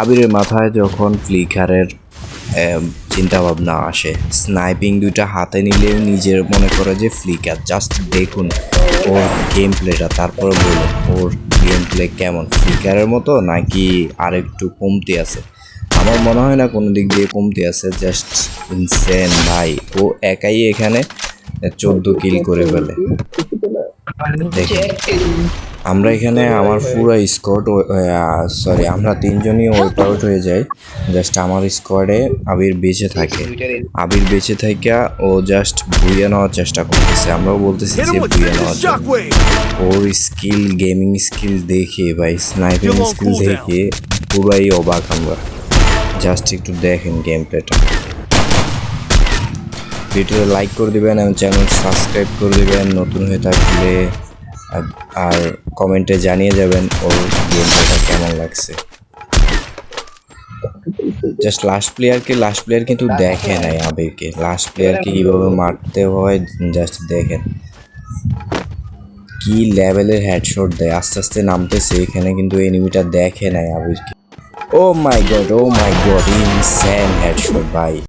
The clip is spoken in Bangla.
আবিরের মাথায় যখন ফ্লিকারের চিন্তা ভাবনা আসে, স্নাইপিং দুইটা হাতে নিলেও নিজের মনে করে যে ফ্লিকার। জাস্ট দেখুন ওর গেম প্লেটা, তারপরে বলুন ওর গেম প্লে কেমন, ফ্লিকারের মতো নাকি আর একটু কমতি আছে। আমার মনে হয় না কোনো দিক দিয়ে কমতি আছে, জাস্ট ইনসেন ভাই। ও একাই এখানে 14 কিল করে ফেলে। দেখুন আমরা এখানে আমার পুরো স্কোয়াড, সরি আমরা তিনজনই ওয়েপ আউট হয়ে যাই। জাস্ট আমার স্কোয়াডে আবির বেঁচে থাকে। আবির বেঁচে থাকা ও জাস্ট ভুইয়ে নেওয়ার চেষ্টা করতেছে, আমরাও বলতেছি যে ভুইয়ে নেওয়ার জন্য। ওর স্কিল, গেমিং স্কিল দেখে ভাই, স্নাইপিং স্কিল দেখে পুরাই অবাক আমরা। জাস্ট একটু দেখেন গেম প্লেটা। ভিডিওতে লাইক করে দিবেন এবং চ্যানেল সাবস্ক্রাইব করে দিবেন নতুন হয়ে থাকলে, আর কমেন্টে জানিয়ে যাবেন ওর গেম প্লেটা কেমন লাগছে। জাস্ট লাস্ট প্লেয়ার কিন্তু দেখে নাই আবিরকে, লাস্ট প্লেয়ারকে কীভাবে মারতে হয় জাস্ট দেখেন। কি লেভেলের হেডশট দেয়, আস্তে আস্তে নামতেছে এখানে, কিন্তু এনিমিটা দেখে নাই আবিরকে। ও মাই গড ইনসেন হেডশট ভাই।